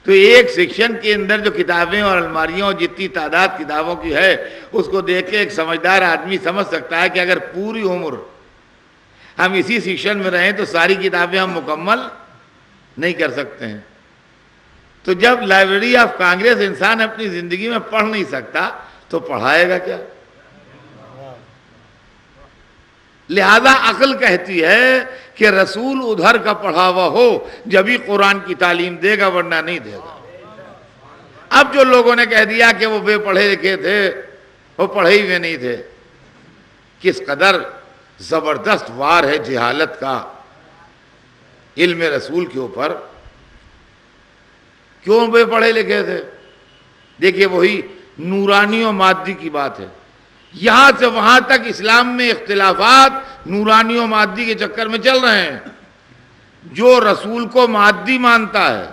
تو ایک سیکشن کے اندر جو کتابیں اور الماریوں جتنی تعداد کتابوں کی ہے اس کو دیکھ کے ایک سمجھدار آدمی سمجھ سکتا ہے کہ اگر پوری عمر ہم اسی سیکشن میں رہیں تو ساری کتابیں ہم مکمل نہیں کر سکتے ہیں. تو جب لائبریری آف کانگریس انسان اپنی زندگی میں پڑھ نہیں سکتا تو پڑھائے گا کیا؟ لہذا عقل کہتی ہے کہ رسول ادھر کا پڑھا ہوا ہو جبھی قرآن کی تعلیم دے گا ورنہ نہیں دے گا. اب جو لوگوں نے کہہ دیا کہ وہ بے پڑھے لکھے تھے وہ پڑھے ہی ہوئے نہیں تھے، کس قدر زبردست وار ہے جہالت کا علم رسول کے اوپر. کیوں بے پڑھے لکھے تھے؟ دیکھیے وہی نورانی و مادی کی بات ہے. یہاں سے وہاں تک اسلام میں اختلافات نورانی و مادی کے چکر میں چل رہے ہیں. جو رسول کو مادی مانتا ہے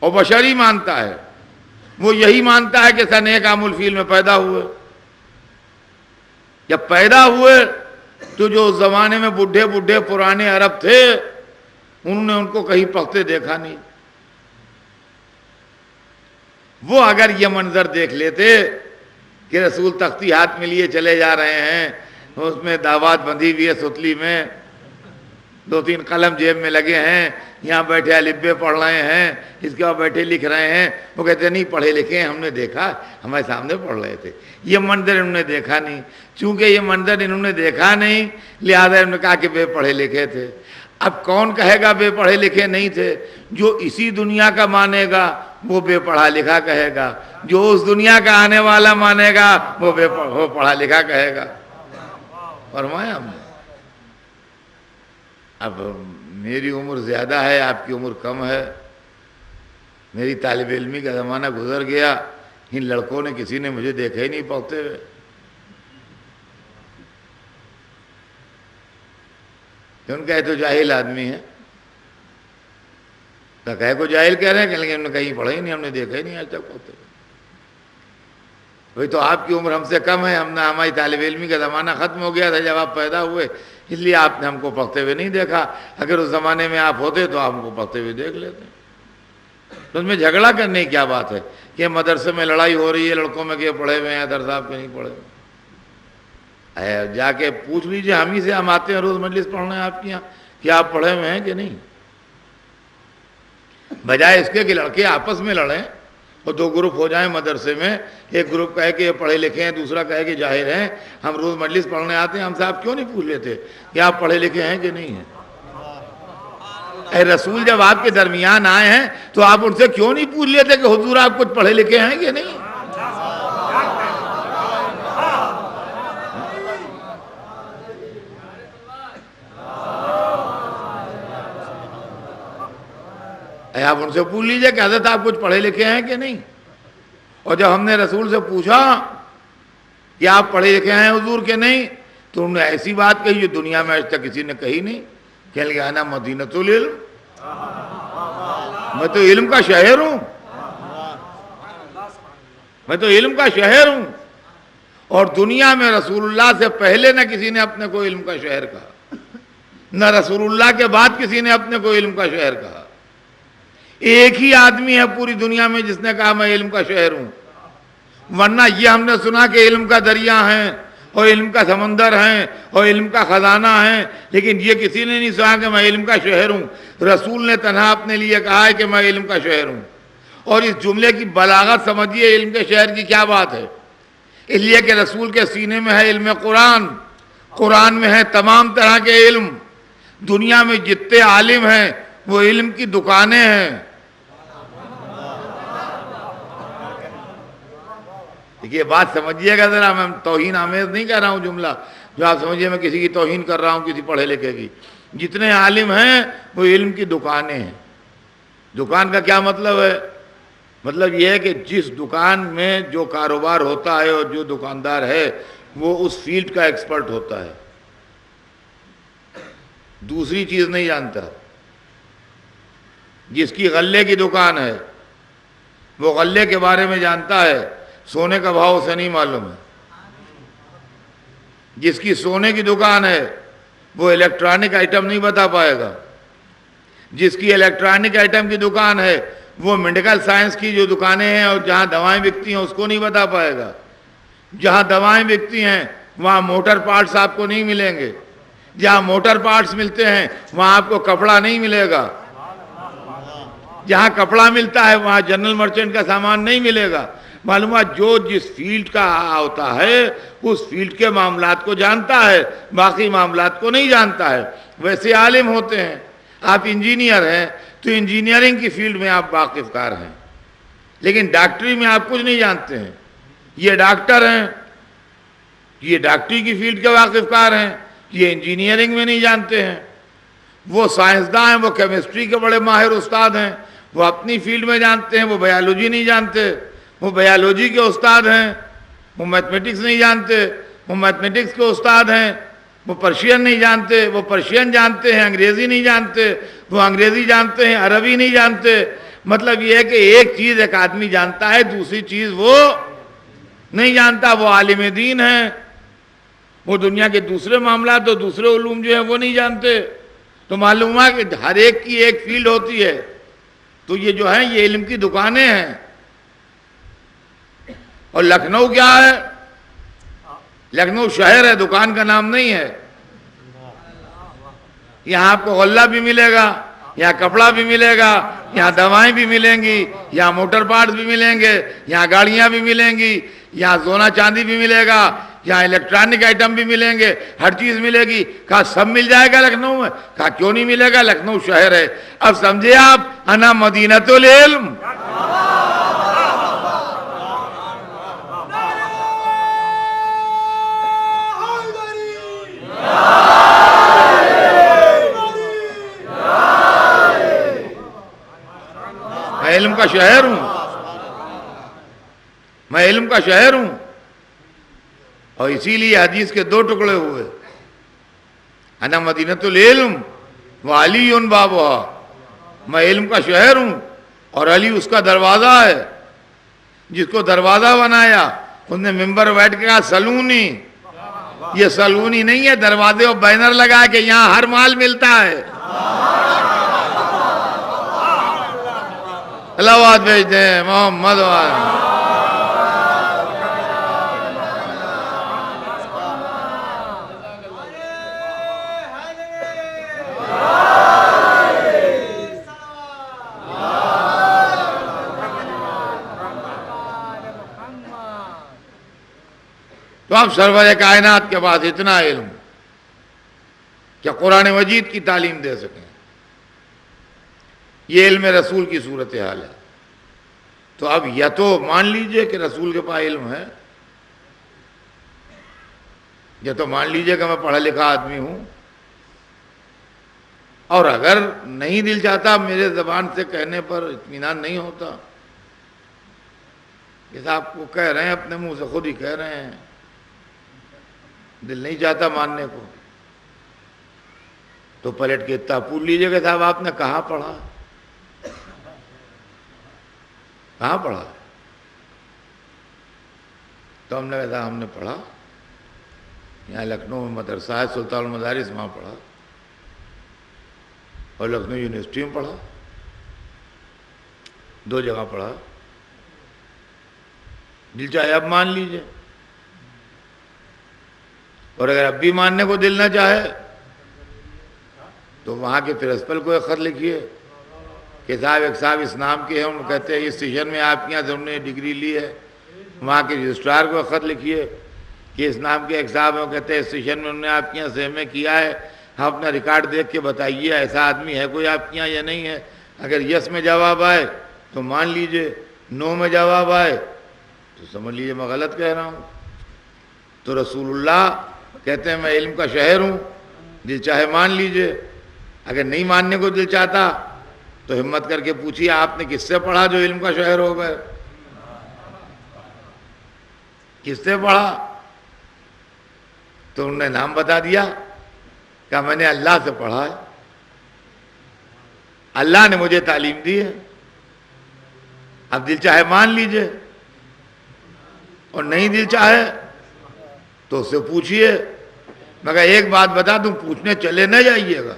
اور بشری مانتا ہے وہ یہی مانتا ہے کہ سن عام الفیل میں پیدا ہوئے. جب پیدا ہوئے تو جو اس زمانے میں بڈھے بڈھے پرانے عرب تھے انہوں نے ان کو کہیں پکتے دیکھا نہیں. وہ اگر یہ منظر دیکھ لیتے کہ رسول تختی ہاتھ میں لیے چلے جا رہے ہیں، اس میں دعوات بندھی ہوئی ہے ستلی میں، 2-3 قلم جیب میں لگے ہیں، یہاں بیٹھے الفبے پڑھ رہے ہیں، اس کے بعد بیٹھے لکھ رہے ہیں، وہ کہتے نہیں پڑھے لکھے ہیں، ہم نے دیکھا، ہمارے سامنے پڑھ رہے تھے. یہ منظر انہوں نے دیکھا نہیں. چونکہ یہ منظر انہوں نے دیکھا نہیں لہذا انہوں نے کہا کہ بے پڑھے لکھے تھے. اب کون کہے گا بے پڑھے لکھے نہیں تھے؟ جو اسی دنیا کا مانے گا وہ بے پڑھا لکھا کہے گا، جو اس دنیا کا آنے والا مانے گا وہ پڑھا لکھا کہے گا. فرمایا ہم نے. اب میری عمر زیادہ ہے، آپ کی عمر کم ہے، میری طالب علمی کا زمانہ گزر گیا، ان لڑکوں نے کسی نے مجھے دیکھا ہی نہیں پڑھتے ہوئے. ان کا تو جاہل آدمی ہے، تو کہے کو جاہل کہہ رہے ہیں کہ لیکن ہم نے کہیں پڑھا ہی نہیں، ہم نے دیکھا ہی نہیں آج تک پڑھتے ہوئے. وہی تو آپ کی عمر ہم سے کم ہے، ہماری طالب علمی کا زمانہ ختم ہو گیا تھا جب آپ پیدا ہوئے، اس لیے آپ نے ہم کو پڑھتے ہوئے نہیں دیکھا. اگر اس زمانے میں آپ ہوتے تو آپ ہم کو پڑھتے ہوئے دیکھ لیتے. تو اس میں جھگڑا کرنے کی کیا بات ہے کہ مدرسے میں لڑائی ہو رہی ہے لڑکوں میں کہ پڑھے ہوئے ہیں، در صاحب کے نہیں پڑھے ہوئے. جا کے پوچھ لیجئے ہم ہی سے، ہم آتے ہیں روز مجلس پڑھنے آپ کے یہاں، کہ آپ پڑھے ہوئے ہیں کہ نہیں. بجائے اس کے کہ لڑکے آپس میں لڑیں اور 2 گروپ ہو جائیں مدرسے میں، ایک گروپ کہے کہ یہ پڑھے لکھے ہیں، دوسرا کہے کہ جاہل ہیں، ہم روز مجلس پڑھنے آتے ہیں، ہم سے آپ کیوں نہیں پوچھ لیتے کہ آپ پڑھے لکھے ہیں کہ نہیں ہیں؟ اے رسول جب آپ کے درمیان آئے ہیں تو آپ ان سے کیوں نہیں پوچھ لیتے کہ حضور آپ کچھ پڑھے لکھے ہیں کہ نہیں؟ آپ ان سے پوچھ لیجئے کہ حضرت آپ کچھ پڑھے لکھے ہیں کہ نہیں. اور جب ہم نے رسول سے پوچھا کہ آپ پڑھے لکھے ہیں حضور کے نہیں، تو انہوں نے ایسی بات کہی جو دنیا میں آج تک کسی نے کہی نہیں. کہنے لگا انا مدینۃ العلم، میں تو علم کا شہر ہوں، میں تو علم کا شہر ہوں. اور دنیا میں رسول اللہ سے پہلے نہ کسی نے اپنے کو علم کا شہر کہا، نہ رسول اللہ کے بعد کسی نے اپنے کو علم کا شہر کہا. ایک ہی آدمی ہے پوری دنیا میں جس نے کہا میں علم کا شہر ہوں. ورنہ یہ ہم نے سنا کہ علم کا دریا ہے اور علم کا سمندر ہے اور علم کا خزانہ ہے، لیکن یہ کسی نے نہیں سنا کہ میں علم کا شہر ہوں. رسول نے تنہا اپنے لیے کہا ہے کہ میں علم کا شہر ہوں. اور اس جملے کی بلاغت سمجھیے علم کے شہر کی کیا بات ہے. اس لیے کہ رسول کے سینے میں ہے علم قرآن، قرآن میں ہے تمام طرح کے علم. دنیا میں جتنے عالم ہیں وہ علم کی دکانیں ہیں. یہ بات سمجھیے گا ذرا، میں توہین آمیز نہیں کہہ رہا ہوں جملہ جو آپ سمجھیے میں کسی کی توہین کر رہا ہوں، کسی پڑھے لکھے کی. جتنے عالم ہیں وہ علم کی دکانیں ہیں. دکان کا کیا مطلب ہے؟ مطلب یہ ہے کہ جس دکان میں جو کاروبار ہوتا ہے اور جو دکاندار ہے وہ اس فیلڈ کا ایکسپرٹ ہوتا ہے، دوسری چیز نہیں جانتا. جس کی غلے کی دکان ہے وہ غلے کے بارے میں جانتا ہے، سونے کا بھاؤ اسے نہیں معلوم ہے. جس کی سونے کی دکان ہے وہ الیکٹرانک آئٹم نہیں بتا پائے گا. جس کی الیکٹرانک آئٹم کی دکان ہے وہ میڈیکل سائنس کی جو دکانیں ہیں اور جہاں دوائیں بکتی ہیں اس کو نہیں بتا پائے گا. جہاں دوائیں بکتی ہیں وہاں موٹر پارٹس آپ کو نہیں ملیں گے. جہاں موٹر پارٹس ملتے ہیں وہاں آپ کو کپڑا نہیں ملے گا. جہاں کپڑا ملتا ہے وہاں جنرل مرچنٹ کا سامان نہیں ملے گا. معلومات جو جس فیلڈ کا ہوتا ہے اس فیلڈ کے معاملات کو جانتا ہے، باقی معاملات کو نہیں جانتا ہے. ویسے عالم ہوتے ہیں. آپ انجینئر ہیں تو انجینئرنگ کی فیلڈ میں آپ واقف کار ہیں، لیکن ڈاکٹری میں آپ کچھ نہیں جانتے ہیں. یہ ڈاکٹر ہیں، یہ ڈاکٹری کی فیلڈ کے واقف کار ہیں، یہ انجینئرنگ میں نہیں جانتے ہیں. وہ سائنسداں ہیں، وہ کیمسٹری کے بڑے ماہر استاد ہیں، وہ اپنی فیلڈ میں جانتے ہیں. وہ بایولوجی نہیں جانتے، وہ بایولوجی کے استاد ہیں. وہ میتھمیٹکس نہیں جانتے، وہ میتھمیٹکس کے استاد ہیں. وہ پرشین نہیں جانتے، وہ پرشین جانتے ہیں. انگریزی نہیں جانتے، وہ انگریزی جانتے ہیں. عربی نہیں جانتے. مطلب یہ ہے کہ ایک چیز ایک آدمی جانتا ہے، دوسری چیز وہ نہیں جانتا. وہ عالم دین ہیں، وہ دنیا کے دوسرے معاملات اور دوسرے علوم جو ہیں وہ نہیں جانتے. تو معلوم ہوا کہ ہر ایک کی ایک فیلڈ ہوتی ہے. تو یہ جو ہے یہ علم کی دکانیں ہیں. اور لکھنؤ کیا ہے؟ لکھنؤ شہر ہے، دکان کا نام نہیں ہے. یہاں آپ کو غلہ بھی ملے گا، یہاں کپڑا بھی ملے گا، یہاں دوائیں بھی ملیں گی، یہاں موٹر پارٹس بھی ملیں گے، یہاں گاڑیاں بھی ملیں گی، یہاں سونا چاندی بھی ملے گا، یہاں الیکٹرانک آئٹم بھی ملیں گے، ہر چیز ملے گی. کہا سب مل جائے گا لکھنؤ میں؟ کہا کیوں نہیں ملے گا، لکھنؤ شہر ہے. اب سمجھے آپ، انا مدینۃ العلم. میں علم کا شہر ہوں، میں علم کا شہر ہوں. اور اسی لیے حدیث کے دو ٹکڑے ہوئے، انا مدینۃ العلم وعلی بابھا. میں علم کا شہر ہوں اور علی اس کا دروازہ ہے. جس کو دروازہ بنایا اس نے ممبر بیٹھ کے کہا سلونی. یہ سلونی نہیں ہے، دروازے اور بینر لگا کہ یہاں ہر مال ملتا ہے. اللہ بات بھیجتے ہیں محمد وآلہ. تو اب سرور کائنات کے پاس اتنا علم کہ قرآن مجید کی تعلیم دے سکیں. یہ علم رسول کی صورتحال ہے. تو اب یا تو مان لیجئے کہ رسول کے پاس علم ہے، یا تو مان لیجئے کہ میں پڑھا لکھا آدمی ہوں. اور اگر نہیں دل چاہتا، میرے زبان سے کہنے پر اطمینان نہیں ہوتا، جیسا آپ کو کہہ رہے ہیں اپنے منہ سے خود ہی کہہ رہے ہیں، دل نہیں چاہتا ماننے کو، تو پلٹ کے اتنا پوچھ لیجئے کہ صاحب آپ نے کہاں پڑھا، کہاں پڑھا؟ تو ہم نے کہا ہم نے پڑھا یہاں لکھنؤ میں مدرسہ ہے سلطان المدارس، وہاں پڑھا، اور لکھنؤ یونیورسٹی میں پڑھا. 2 جگہ پڑھا. دل چاہے اب مان لیجئے، اور اگر اب بھی ماننے کو دل نہ چاہے تو وہاں کے پرنسپل کو ایک خط لکھیے کہ صاحب ایک صاحب اس نام کے ہیں، ان کو کہتے ہیں اس سیشن میں آپ کے یہاں سے انہوں نے ڈگری لی ہے. وہاں کے رجسٹرار کو ایک خط لکھیے کہ اس نام کے ایک صاحب ہیں، وہ کہتے ہیں اس سیشن میں انہوں نے آپ کے یہاں سے MA کیا ہے. ہم اپنا ریکارڈ دیکھ کے بتائیے ایسا آدمی ہے کوئی آپ کے یہاں یا نہیں ہے. اگر یس میں جواب آئے تو مان لیجئے، نو میں جواب آئے تو سمجھ لیجئے میں غلط کہہ رہا ہوں. تو رسول اللہ کہتے ہیں میں علم کا شہر ہوں، دل چاہے مان لیجئے. اگر نہیں ماننے کو دل چاہتا تو ہمت کر کے پوچھیے آپ نے کس سے پڑھا جو علم کا شہر ہو گئے؟ کس سے پڑھا؟ تو انہوں نے نام بتا دیا، کہا میں نے اللہ سے پڑھا ہے، اللہ نے مجھے تعلیم دی ہے. اب دل چاہے مان لیجئے، اور نہیں دل چاہے تو اس سے پوچھئے. مگر ایک بات بتا دوں، پوچھنے چلے نہ جائیے گا.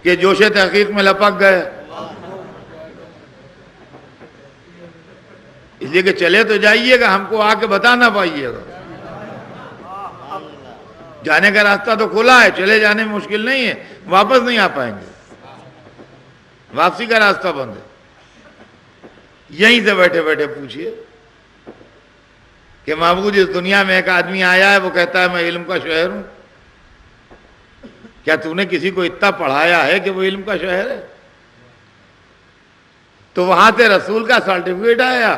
کہ جوش تحقیق میں لپک گئے. اس لیے کہ چلے تو جائیے گا، ہم کو آ کے بتا نہ پائیے گا. جانے کا راستہ تو کھلا ہے، چلے جانے میں مشکل نہیں ہے، واپس نہیں آ پائیں گے، واپسی کا راستہ بند ہے. یہیں سے بیٹھے بیٹھے پوچھئے کہ معبود اس دنیا میں ایک آدمی آیا ہے، وہ کہتا ہے میں علم کا شہر ہوں. کیا تو نے کسی کو اتنا پڑھایا ہے کہ وہ علم کا شہر ہے؟ تو وہاں سے رسول کا سرٹیفکیٹ آیا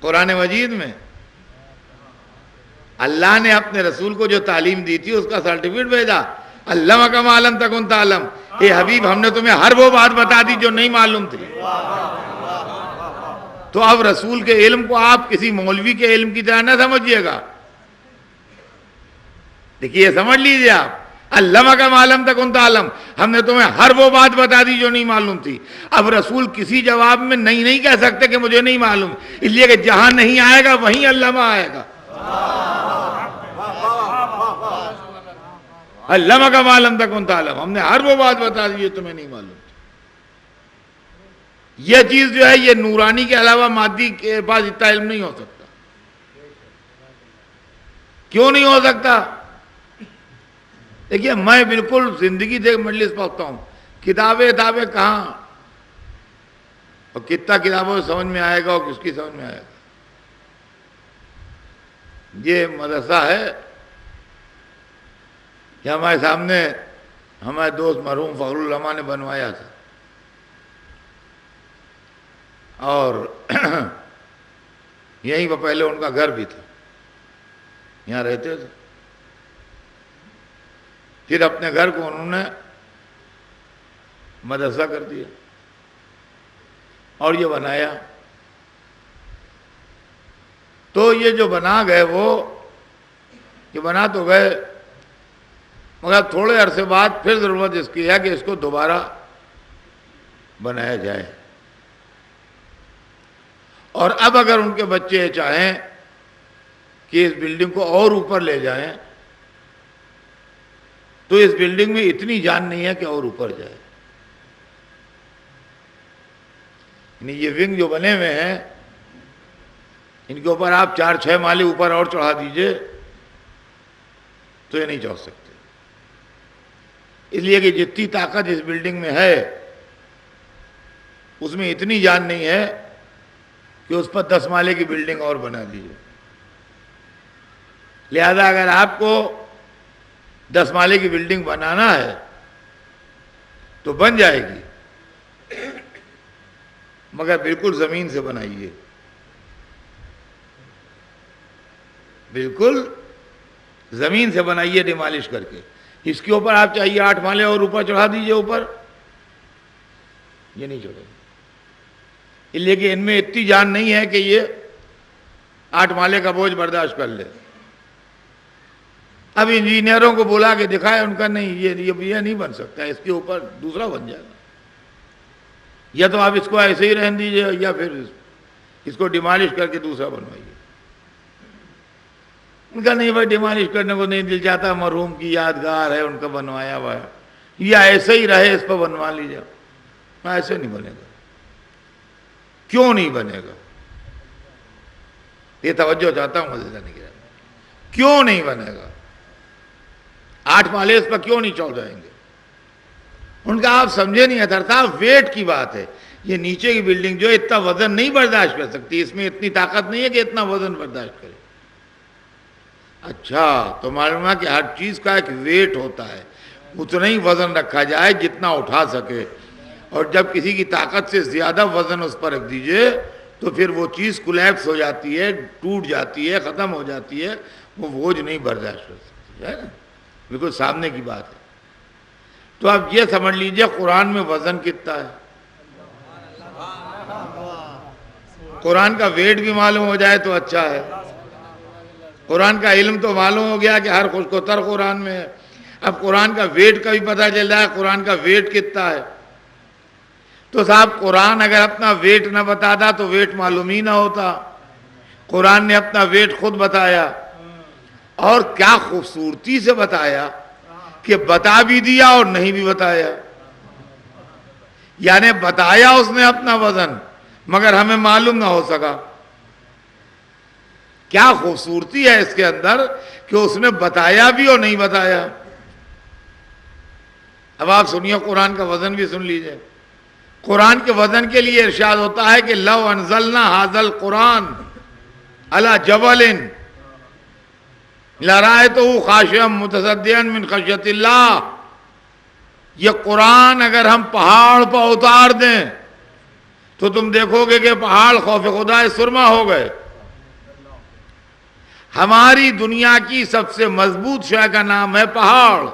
قرآن مجید میں. اللہ نے اپنے رسول کو جو تعلیم دی تھی اس کا سرٹیفکیٹ بھیجا. علمک ما لم تکن تعلم، اے حبیب ہم نے تمہیں ہر وہ بات بتا دی جو نہیں معلوم تھی. تو اب رسول کے علم کو آپ کسی مولوی کے علم کی طرح نہ سمجھیے گا. دیکھیے سمجھ لیجیے آپ، علمک ما لم تکن تعلم، ہم نے تمہیں ہر وہ بات بتا دی جو نہیں معلوم تھی. اب رسول کسی جواب میں نہیں کہہ سکتے کہ مجھے نہیں معلوم، اس لیے کہ جہاں نہیں آئے گا وہیں علمہ آئے گا. علمک ما لم تکن تعلم، ہم نے ہر وہ بات بتا دی جو تمہیں نہیں معلوم تھی. یہ چیز جو ہے یہ نورانی کے علاوہ مادی کے پاس اتنا علم نہیں ہو سکتا. کیوں نہیں ہو سکتا؟ دیکھیے میں بالکل زندگی سے مجلس پڑھتا ہوں، کتابیں کہاں، اور کتنا کتابوں سے سمجھ میں آئے گا اور کس کی سمجھ میں آئے گا. یہ مدرسہ ہے کہ ہمارے سامنے ہمارے دوست مرحوم فخر العلماء نے بنوایا تھا، اور یہیں پر پہلے ان کا گھر بھی تھا، یہاں رہتے تھے. پھر اپنے گھر کو انہوں نے مدرسہ کر دیا اور یہ بنایا. تو یہ جو بنا گئے وہ یہ بنا تو گئے، مگر تھوڑے عرصے بعد پھر ضرورت اس کی ہے کہ اس کو دوبارہ بنایا جائے. اور اب اگر ان کے بچے چاہیں کہ اس بلڈنگ کو اور اوپر لے جائیں تو اس بلڈنگ میں اتنی جان نہیں ہے کہ اور اوپر جائے. یعنی یہ ونگ جو بنے ہوئے ہیں ان کے اوپر آپ 4-6 مالے اوپر اور چڑھا دیجئے تو یہ نہیں چڑھ سکتے، اس لیے کہ جتنی طاقت اس بلڈنگ میں ہے اس میں اتنی جان نہیں ہے کہ اس پر 10 مالے کی بلڈنگ اور بنا دیجئے. لہذا اگر آپ کو 10 مالے کی بلڈنگ بنانا ہے تو بن جائے گی، مگر بالکل زمین سے بنائیے، بالکل زمین سے بنائیے ڈیمالش کر کے. اس کے اوپر آپ چاہیے 8 مالے اور اوپر چڑھا دیجئے، اوپر یہ نہیں چڑھے گا، اس لیے کہ ان میں اتنی جان نہیں ہے کہ یہ 8 مالے کا بوجھ برداشت کر لے. اب انجینئروں کو بلا کے دکھائے، ان کا نہیں، یہ نہیں بن سکتا، اس کے اوپر دوسرا بن جائے گا. یا تو آپ اس کو ایسے ہی رہن دیجئے یا پھر اس کو ڈیمالش کر کے دوسرا بنوائیے. ان کا نہیں بھائی ڈیمالش کرنے کو نہیں دل چاہتا، مرحوم کی یادگار ہے ان کا بنوایا ہوا ہے، یا ایسے ہی رہے اس پر بنوا لیجیے. ایسے نہیں بنے گا. کیوں نہیں بنے گا؟ یہ توجہ چاہتا ہوں مزید نہیں کیا. کیوں نہیں بنے گا؟ 8 مالے اس پر کیوں نہیں چڑھ جائیں گے؟ ان کا آپ سمجھے نہیں ہے صاحب، ویٹ کی بات ہے. یہ نیچے کی بلڈنگ جو اتنا وزن نہیں برداشت کر سکتی، اس میں اتنی طاقت نہیں ہے کہ اتنا وزن برداشت کرے. اچھا تو معلوم ہے کہ ہر چیز کا ایک ویٹ ہوتا ہے، اتنا ہی وزن رکھا جائے جتنا اٹھا سکے، اور جب کسی کی طاقت سے زیادہ وزن اس پر رکھ دیجئے تو پھر وہ چیز کولیپس ہو جاتی ہے، ٹوٹ جاتی ہے، ختم ہو جاتی ہے، وہ بوجھ نہیں برداشت کر سکتی ہے نا. بالکل سامنے کی بات ہے. تو آپ یہ سمجھ لیجئے قرآن میں وزن کتنا ہے. قرآن کا ویٹ بھی معلوم ہو جائے تو اچھا ہے. قرآن کا علم تو معلوم ہو گیا کہ ہر خشک و تر قرآن میں ہے. اب قرآن کا ویٹ کا بھی پتہ چل رہا ہے قرآن کا ویٹ کتنا ہے. تو صاحب قرآن اگر اپنا ویٹ نہ بتاتا تو ویٹ معلوم ہی نہ ہوتا. قرآن نے اپنا ویٹ خود بتایا، اور کیا خوبصورتی سے بتایا کہ بتا بھی دیا اور نہیں بھی بتایا، یعنی بتایا اس نے اپنا وزن مگر ہمیں معلوم نہ ہو سکا۔ کیا خوبصورتی ہے اس کے اندر کہ اس نے بتایا بھی اور نہیں بتایا۔ اب آپ سنیے، قرآن کا وزن بھی سن لیجئے۔ قرآن کے وزن کے لیے ارشاد ہوتا ہے کہ لو انزلنا ھذا القرآن علی جبل لرأیتہ خاشعا متصدعا من خشیۃ اللہ، یہ قرآن اگر ہم پہاڑ پر اتار دیں تو تم دیکھو گے کہ پہاڑ خوف خدا سرما ہو گئے۔ ہماری دنیا کی سب سے مضبوط شے کا نام ہے پہاڑ۔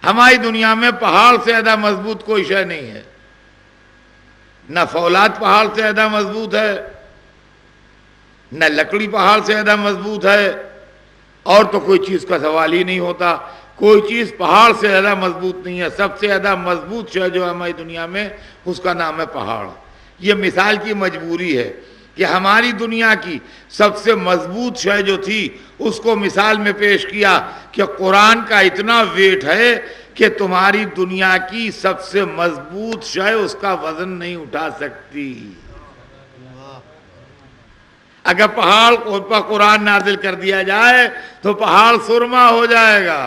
ہماری دنیا میں پہاڑ سے زیادہ مضبوط کوئی شے نہیں ہے، نہ فولاد پہاڑ سے زیادہ مضبوط ہے، نہ لکڑی پہاڑ سے زیادہ مضبوط ہے، اور تو کوئی چیز کا سوال ہی نہیں ہوتا۔ کوئی چیز پہاڑ سے زیادہ مضبوط نہیں ہے۔ سب سے زیادہ مضبوط شے جو ہے ہماری دنیا میں، اس کا نام ہے پہاڑ۔ یہ مثال کی مجبوری ہے کہ ہماری دنیا کی سب سے مضبوط شے جو تھی اس کو مثال میں پیش کیا کہ قرآن کا اتنا ویٹ ہے کہ تمہاری دنیا کی سب سے مضبوط شے اس کا وزن نہیں اٹھا سکتی۔ اگر پہاڑ پر قرآن نازل کر دیا جائے تو پہاڑ سرما ہو جائے گا۔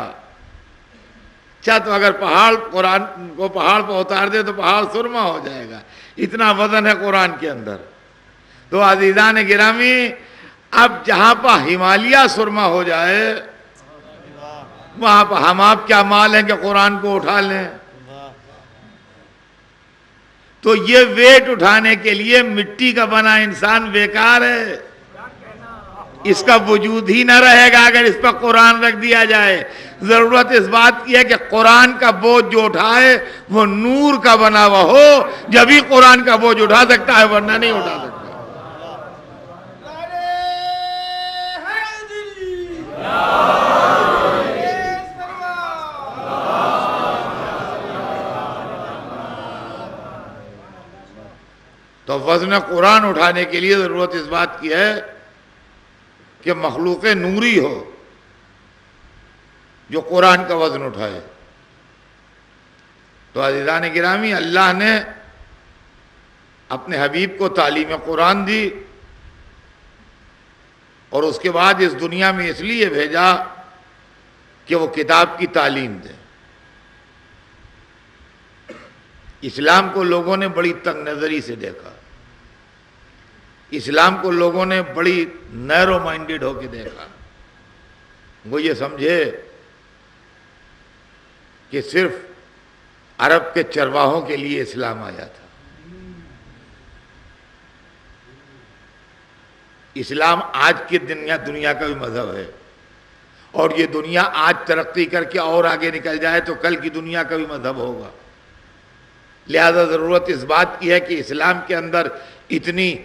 اچھا، تو اگر پہاڑ قرآن کو پہاڑ پر اتار دے تو پہاڑ سرما ہو جائے گا، اتنا وزن ہے قرآن کے اندر۔ تو عزیزان گرامی، اب جہاں پر ہمالیہ سرما ہو جائے وہاں پر ہم آپ کیا مال ہیں کہ قرآن کو اٹھا لیں؟ تو یہ ویٹ اٹھانے کے لیے مٹی کا بنا انسان بیکار ہے، اس کا وجود ہی نہ رہے گا اگر اس پر قرآن رکھ دیا جائے۔ ضرورت اس بات کی ہے کہ قرآن کا بوجھ جو اٹھائے وہ نور کا بنا ہوا ہو، جبھی قرآن کا بوجھ اٹھا سکتا ہے، ورنہ نہیں اٹھا سکتا۔ تو وزن قرآن اٹھانے کے لیے ضرورت اس بات کی ہے کہ مخلوق نوری ہو جو قرآن کا وزن اٹھائے۔ تو عزیزان گرامی، اللہ نے اپنے حبیب کو تعلیم قرآن دی اور اس کے بعد اس دنیا میں اس لیے بھیجا کہ وہ کتاب کی تعلیم دے۔ اسلام کو لوگوں نے بڑی تنگ نظری سے دیکھا، اسلام کو لوگوں نے بڑی نیرو مائنڈڈ ہو کے دیکھا۔ وہ یہ سمجھے کہ صرف عرب کے چرواہوں کے لیے اسلام آیا تھا۔ اسلام آج کی دنیا کا بھی مذہب ہے، اور یہ دنیا آج ترقی کر کے اور آگے نکل جائے تو کل کی دنیا کا بھی مذہب ہوگا۔ لہذا ضرورت اس بات کی ہے کہ اسلام کے اندر اتنی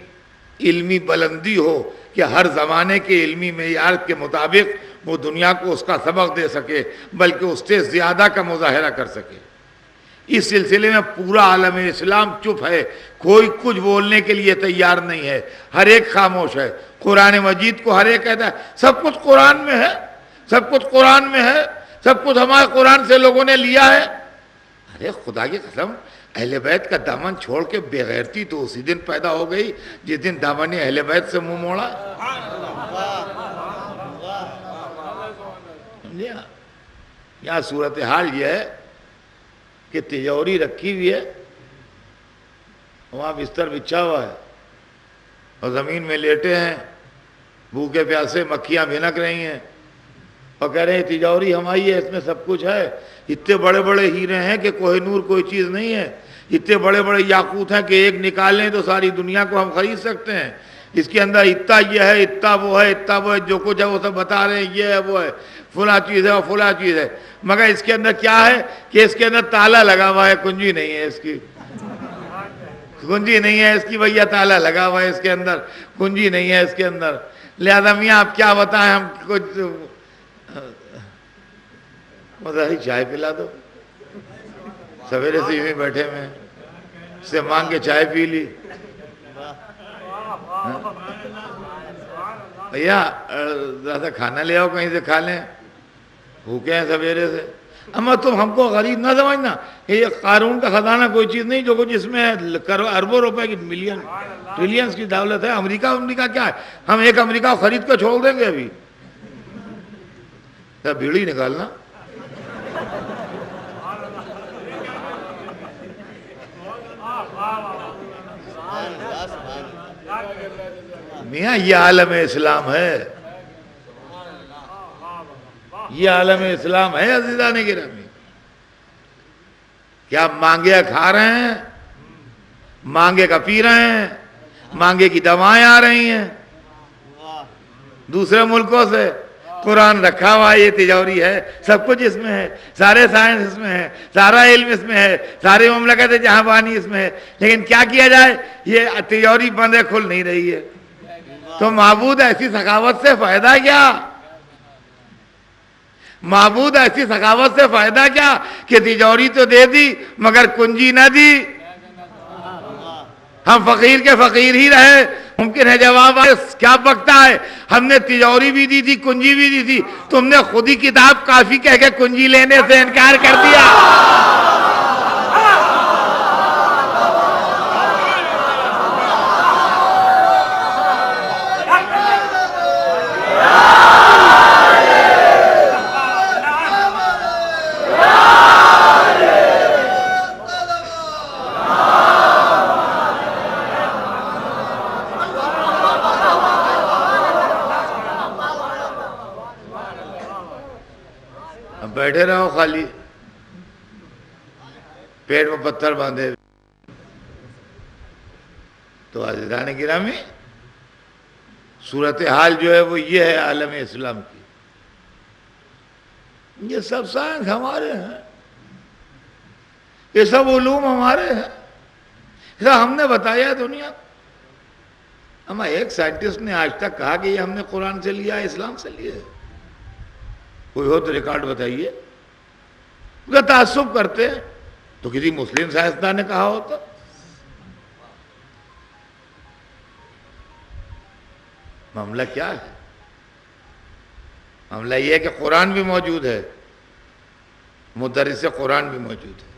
علمی بلندی ہو کہ ہر زمانے کے علمی معیار کے مطابق وہ دنیا کو اس کا سبق دے سکے، بلکہ اس سے زیادہ کا مظاہرہ کر سکے۔ اس سلسلے میں پورا عالم اسلام چپ ہے، کوئی کچھ بولنے کے لیے تیار نہیں ہے، ہر ایک خاموش ہے۔ قرآن مجید کو ہر ایک کہتا ہے سب کچھ قرآن میں ہے، سب کچھ قرآن میں ہے، سب کچھ ہمارے قرآن سے لوگوں نے لیا ہے۔ ارے خدا کی قسم، اہل بیت کا دامن چھوڑ کے بے غیرتی تو اسی دن پیدا ہو گئی جس دن دامن اہل بیت سے منہ موڑا۔ یہاں صورتحال یہ ہے کہ تجوری رکھی ہوئی ہے، وہاں بستر بچھا ہوا ہے اور زمین میں لیٹے ہیں، بھوکے پیاسے، مکھیاں بھنک رہی ہیں اور کہہ رہے ہیں تجوری ہماری ہے، اس میں سب کچھ ہے۔ اتنے بڑے بڑے ہیرے ہیں کہ کوہ نور کوئی چیز نہیں ہے، اتنے بڑے بڑے یاقوت ہیں کہ ایک نکالیں تو ساری دنیا کو ہم خرید سکتے ہیں۔ اس کے اندر اتنا یہ ہے، اتنا وہ ہے، اتنا وہ ہے، جو کچھ ہے وہ سب بتا رہے ہیں، یہ ہے وہ ہے، فلاں چیز ہے اور فلاں چیز ہے، مگر اس کے اندر کیا ہے کہ اس کے اندر تالا لگا ہوا ہے، کنجی نہیں ہے، اس کی کنجی نہیں ہے، اس کی بھیا تالا لگا ہوا ہے، اس کے اندر کنجی نہیں ہے، اس کے اندر۔ لہذا میاں آپ کیا بتائیں، ہم کچھ مزاحی چائے پلا دو، سویرے سے یوں ہی بیٹھے میں سے مانگ کے چائے پی لی۔ بھیا ذرا سا کھانا لے آؤ کہیں سے کھا لیں، بھوکے ہیں سویرے سے. اما تم ہم کو غریب نہ سمجھنا. یہ قارون کا خزانہ کوئی چیز نہیں جو کچھ اس میں اربوں روپے کی ملین ٹریلینز کی دولت ہے. امریکہ کیا ہے؟ ہم ایک امریکہ خرید کے چھوڑ دیں گے ابھی. بھیڑی نکالنا. میاں یہ عالم اسلام ہے, یہ عالم اسلام ہے عزیزان گرامی. کیا مانگے کھا رہے ہیں, مانگے کا پی رہے ہیں, مانگے کی دوائیں آ رہی ہیں دوسرے ملکوں سے. قرآن رکھا ہوا یہ تجوری ہے, سب کچھ اس میں ہے, سارے سائنس اس میں ہے, سارا علم اس میں ہے, ساری مملکت جہاں بانی اس میں ہے. لیکن کیا کیا جائے, یہ تجوری بندیں کھل نہیں رہی ہے. تو معبود ایسی سخاوت سے فائدہ کیا, معبود ایسی سخاوت سے فائدہ کیا کہ تجوری تو دے دی مگر کنجی نہ دی. ہم فقیر کے فقیر ہی رہے. ممکن ہے جواب آئے کیا بکتا ہے, ہم نے تجوری بھی دی تھی, کنجی بھی دی تھی, تم نے خود ہی کتاب کافی کہہ کے کنجی لینے سے انکار کر دیا. بیٹھے رہو خالی پیٹ میں پتھر باندھے. تو عزیزان گرامی صورتحال جو ہے وہ یہ ہے عالم اسلام کی. یہ سب سائنس ہمارے ہیں, یہ سب علوم ہمارے ہیں, یہ ہم نے بتایا دنیا کو. اما ایک سائنٹسٹ نے آج تک کہا کہ یہ ہم نے قرآن سے لیا, اسلام سے لیا ہے؟ کوئی ہو تو ریکارڈ بتائیے. اگر تعصب کرتے تو کسی مسلم سائنسدان نے کہا ہوتا. معاملہ کیا ہے؟ معاملہ یہ ہے کہ قرآن بھی موجود ہے, مدرس قرآن بھی موجود ہے.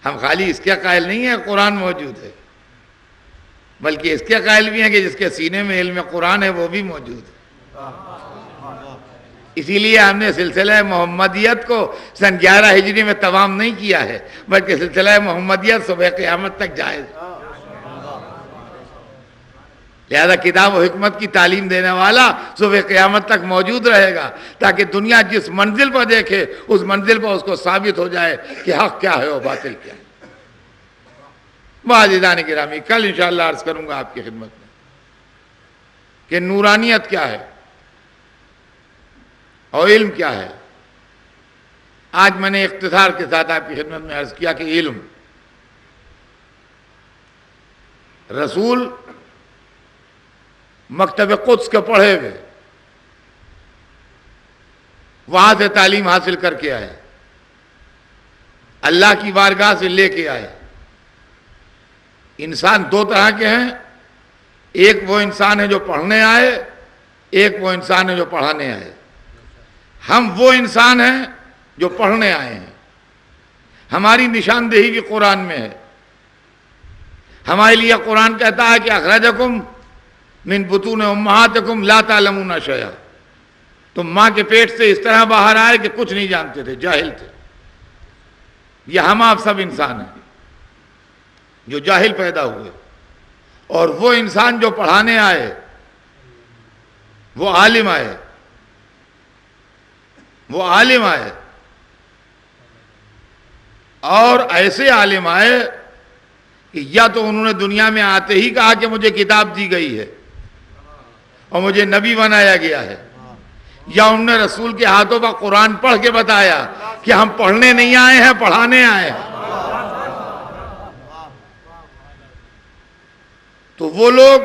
ہم خالی اس کے قائل نہیں ہیں قرآن موجود ہے, بلکہ اس کے قائل بھی ہیں کہ جس کے سینے میں علم قرآن ہے وہ بھی موجود ہے. اسی لیے ہم نے سلسلہ محمدیت کو سن 11 ہجری میں تمام نہیں کیا ہے, بلکہ سلسلہ محمدیت صبح قیامت تک جائز. لہذا کتاب و حکمت کی تعلیم دینے والا صبح قیامت تک موجود رہے گا, تاکہ دنیا جس منزل پر دیکھے اس منزل پر اس کو ثابت ہو جائے کہ حق کیا ہے اور باطل کیا ہے. عزیزان گرامی کل انشاءاللہ عرض کروں گا آپ کی خدمت میں کہ نورانیت کیا ہے اور علم کیا ہے. آج میں نے اختصار کے ساتھ آپ کی خدمت میں عرض کیا کہ علم, رسول مکتب قدس کے پڑھے ہوئے وہاں سے تعلیم حاصل کر کے آئے, اللہ کی بارگاہ سے لے کے آئے. انسان دو طرح کے ہیں, ایک وہ انسان ہے جو پڑھنے آئے, ایک وہ انسان ہے جو پڑھانے آئے. ہم وہ انسان ہیں جو پڑھنے آئے ہیں. ہماری نشاندہی بھی قرآن میں ہے. ہمارے لیے قرآن کہتا ہے کہ اخرجکم من بطون امہاتکم لا تعلمون شیئا, تم ماں کے پیٹ سے اس طرح باہر آئے کہ کچھ نہیں جانتے تھے, جاہل تھے. یہ ہم آپ سب انسان ہیں جو جاہل پیدا ہوئے. اور وہ انسان جو پڑھانے آئے وہ عالم آئے, وہ عالم آئے, اور ایسے عالم آئے کہ یا تو انہوں نے دنیا میں آتے ہی کہا کہ مجھے کتاب دی گئی ہے اور مجھے نبی بنایا گیا ہے, یا انہوں نے رسول کے ہاتھوں پر قرآن پڑھ کے بتایا کہ ہم پڑھنے نہیں آئے ہیں, پڑھانے آئے ہیں. تو وہ لوگ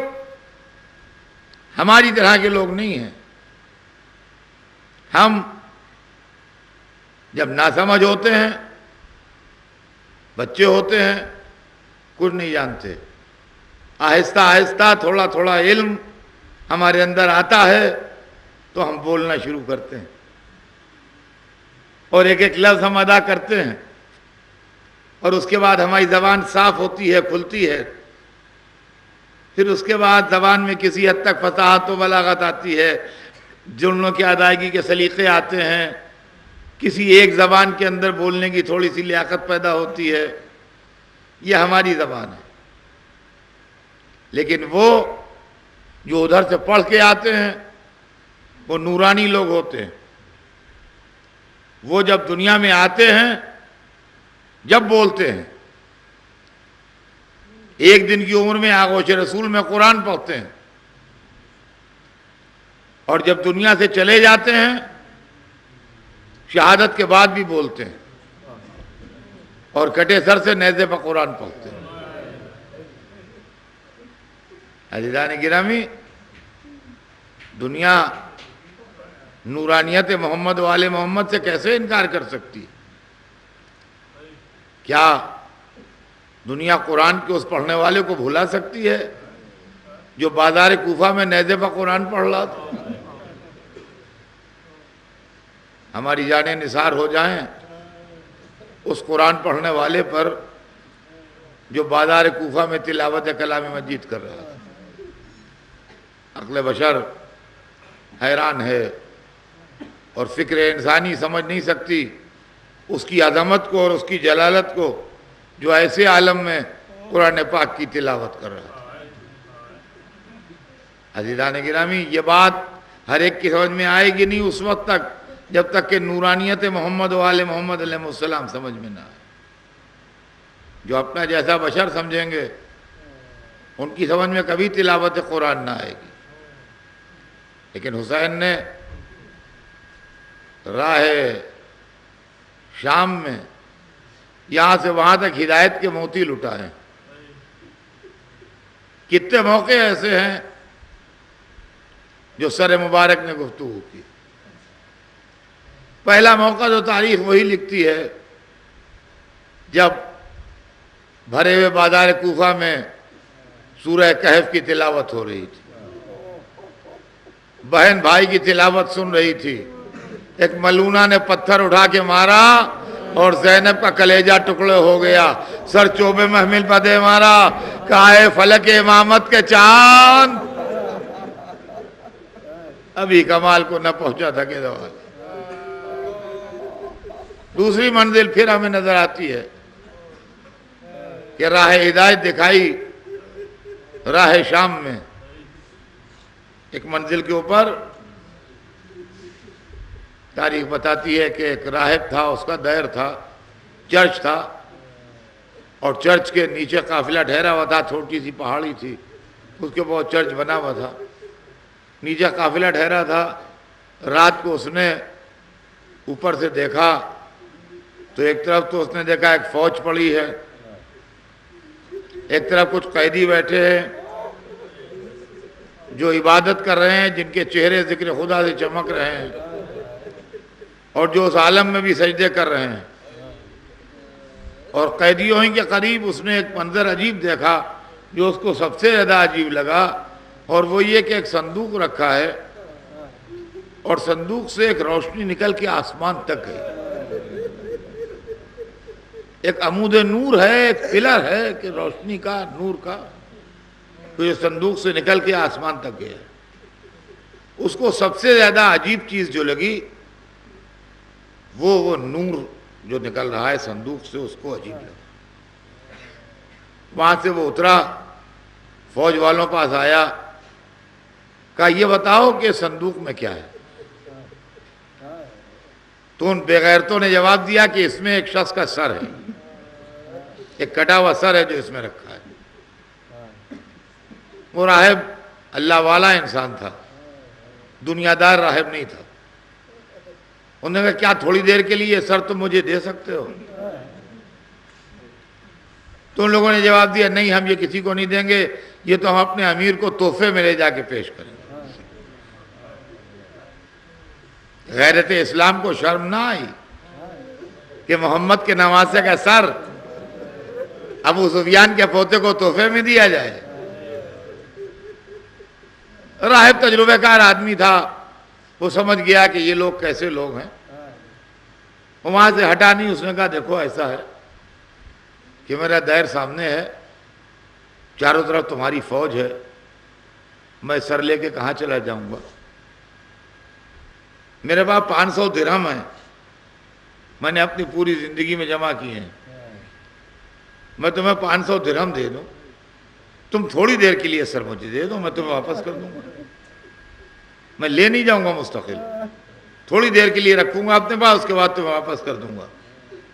ہماری طرح کے لوگ نہیں ہیں. ہم جب ناسمجھ ہوتے ہیں, بچے ہوتے ہیں, کچھ نہیں جانتے, آہستہ آہستہ تھوڑا تھوڑا علم ہمارے اندر آتا ہے تو ہم بولنا شروع کرتے ہیں. اور ایک ایک لفظ ہم ادا کرتے ہیں، اور اس کے بعد ہماری زبان صاف ہوتی ہے، کھلتی ہے، پھر اس کے بعد زبان میں کسی حد تک فصاحت و بلاغت آتی ہے، جملوں کی ادائیگی کے سلیقے آتے ہیں، کسی ایک زبان کے اندر بولنے کی تھوڑی سی لیاقت پیدا ہوتی ہے، یہ ہماری زبان ہے۔ لیکن وہ جو ادھر سے پڑھ کے آتے ہیں وہ نورانی لوگ ہوتے ہیں، وہ جب دنیا میں آتے ہیں، جب بولتے ہیں، ایک دن کی عمر میں آغوش رسول میں قرآن پڑھتے ہیں، اور جب دنیا سے چلے جاتے ہیں شہادت کے بعد بھی بولتے ہیں، اور کٹے سر سے نیزے پر قرآن پڑھتے ہیں۔ عزیزان گرامی، دنیا نورانیت محمد و آل محمد سے کیسے انکار کر سکتی؟ کیا دنیا قرآن کے اس پڑھنے والے کو بھلا سکتی ہے جو بازار کوفہ میں نیزے پر قرآن پڑھ رہا تھا؟ ہماری جانیں نثار ہو جائیں اس قرآن پڑھنے والے پر جو بازار کوفہ میں تلاوت کلام مجید کر رہا تھا۔ عقل بشر حیران ہے، اور فکر انسانی سمجھ نہیں سکتی اس کی عظمت کو اور اس کی جلالت کو جو ایسے عالم میں قرآن پاک کی تلاوت کر رہا تھا۔ عزیزان گرامی، یہ بات ہر ایک کی سمجھ میں آئے گی نہیں اس وقت تک جب تک کہ نورانیت محمد و آل محمد علیہ السلام سمجھ میں نہ آئے۔ جو اپنا جیسا بشر سمجھیں گے ان کی سمجھ میں کبھی تلاوت قرآن نہ آئے گی۔ لیکن حسین نے راہ شام میں یہاں سے وہاں تک ہدایت کے موتی لٹائے۔ کتنے موقع ایسے ہیں جو سر مبارک نے گفتگو کی۔ پہلا موقع تو تاریخ وہی لکھتی ہے جب بھرے ہوئے بازار کوفہ میں سورہ کہف کی تلاوت ہو رہی تھی، بہن بھائی کی تلاوت سن رہی تھی، ایک ملونہ نے پتھر اٹھا کے مارا اور زینب کا کلیجہ ٹکڑے ہو گیا، سر چوبے محمل پہ دے مارا، کہا اے فلک امامت کے چاند، ابھی کمال کو نہ پہنچا تھا کہ زوال۔ دوسری منزل پھر ہمیں نظر آتی ہے کہ راہ ہدایت دکھائی راہ شام میں۔ ایک منزل کے اوپر تاریخ بتاتی ہے کہ ایک راہب تھا، اس کا دیر تھا، چرچ تھا، اور چرچ کے نیچے قافلہ ٹھہرا ہوا تھا، چھوٹی سی پہاڑی تھی، اس کے بعد چرچ بنا ہوا تھا، نیچے قافلہ ٹھہرا تھا۔ رات کو اس نے اوپر سے دیکھا تو ایک طرف تو اس نے دیکھا ایک فوج پڑی ہے، ایک طرف کچھ قیدی بیٹھے ہیں جو عبادت کر رہے ہیں، جن کے چہرے ذکر خدا سے چمک رہے ہیں، اور جو اس عالم میں بھی سجدے کر رہے ہیں۔ اور قیدیوں ہی کے قریب اس نے ایک منظر عجیب دیکھا جو اس کو سب سے زیادہ عجیب لگا، اور وہ یہ کہ ایک صندوق رکھا ہے اور صندوق سے ایک روشنی نکل کے آسمان تک گئی، ایک عمود نور ہے، ایک پلر ہے کہ روشنی کا، نور کا، تو یہ صندوق سے نکل کے آسمان تک گیا۔ اس کو سب سے زیادہ عجیب چیز جو لگی وہ نور جو نکل رہا ہے صندوق سے، اس کو عجیب لگا۔ وہاں سے وہ اترا، فوج والوں پاس آیا، کہا یہ بتاؤ کہ صندوق میں کیا ہے؟ تو ان بے غیرتوں نے جواب دیا کہ اس میں ایک شخص کا سر ہے، ایک کٹا ہوا سر ہے جو اس میں رکھا ہے۔ وہ راہب اللہ والا انسان تھا، دنیا دار راہب نہیں تھا۔ انہوں نے کہا کیا تھوڑی دیر کے لیے یہ سر تم مجھے دے سکتے ہو؟ تو ان لوگوں نے جواب دیا نہیں، ہم یہ کسی کو نہیں دیں گے، یہ تو ہم اپنے امیر کو تحفے میں لے جا کے پیش کریں گے۔ غیرت اسلام کو شرم نہ آئی کہ محمد کے نواسے کا سر ابو سفیان کے پوتے کو تحفے میں دیا جائے۔ راہب تجربہ کار آدمی تھا، وہ سمجھ گیا کہ یہ لوگ کیسے لوگ ہیں۔ وہاں سے ہٹا نہیں. اس نے کہا دیکھو ایسا ہے کہ میرا دائر سامنے ہے, چاروں طرف تمہاری فوج ہے, میں سر لے کے کہاں چلا جاؤں گا؟ میرے پاس 500 درہم ہیں, میں نے اپنی پوری زندگی میں جمع کیے ہیں. میں تمہیں 500 درہم دے دوں, تم تھوڑی دیر کے لیے سر مجھے دے دو, میں تمہیں واپس کر دوں گا. میں لے نہیں جاؤں گا مستقل, تھوڑی دیر کے لیے رکھوں گا اپنے پاس, اس کے بعد تمہیں واپس کر دوں گا.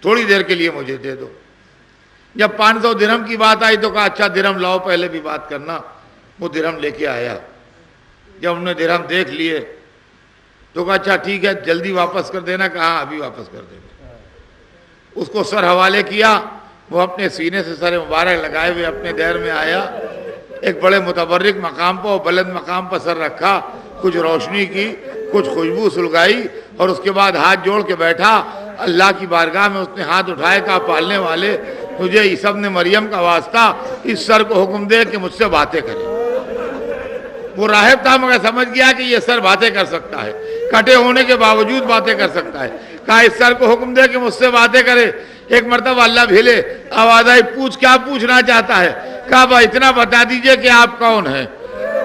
تھوڑی دیر کے لیے مجھے دے دو. جب 500 درہم کی بات آئی تو کہا اچھا درہم لاؤ, پہلے بھی بات کرنا. وہ درہم لے کے آیا. جب انہوں نے درہم دیکھ لیے تو کہا اچھا ٹھیک ہے جلدی واپس کر دینا. کہا ابھی واپس کر دینا. اس کو سر حوالے کیا, وہ اپنے سینے سے سر مبارک لگائے ہوئے اپنے دیر میں آیا. ایک بڑے متبرک مقام پر, بلند مقام پر سر رکھا, کچھ روشنی کی, کچھ خوشبو سلگائی, اور اس کے بعد ہاتھ جوڑ کے بیٹھا. اللہ کی بارگاہ میں اس نے ہاتھ اٹھائے, کہا پالنے والے تجھے عیسی ابن مریم کا واسطہ اس سر کو حکم دے کہ مجھ سے باتیں کرے. وہ راہب تھا مگر سمجھ گیا کہ یہ سر باتیں کر سکتا ہے, کٹے ہونے کے باوجود باتیں کر سکتا ہے. کہا اس سر کو حکم دے کہ مجھ سے باتیں کرے. ایک مرتبہ اللہ بھیلے, آواز آئی, پوچھ کیا پوچھنا چاہتا ہے؟ کہا بھائی اتنا بتا دیجئے کہ آپ کون ہیں.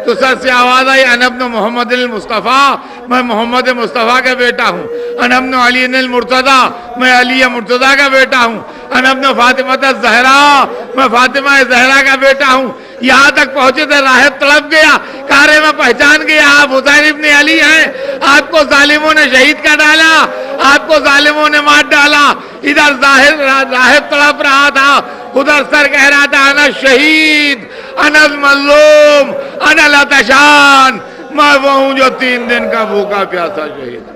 تو سر سے آواز آئی, انا ابن محمد المصطفیٰ, میں محمد مصطفیٰ کا بیٹا ہوں. انا ابن علی المرتضیٰ, میں علی مرتضیٰ کا بیٹا ہوں. انا ابن فاطمہ الزہرا, میں فاطمہ زہرا کا بیٹا ہوں. یہاں تک پہنچے تھے راہب تڑپ گیا, کارے میں پہچان گیا آپ حسین ابن علی ہیں. آپ کو ظالموں نے شہید کر ڈالا, آپ کو ظالموں نے مار ڈالا. ادھر ظاہر راہب تڑپ رہا تھا, ادھر سر کہہ رہا تھا انا شہید, انا المظلوم, انا لتشان, میں وہ ہوں جو 3 دن کا بھوکا پیاسا شہید.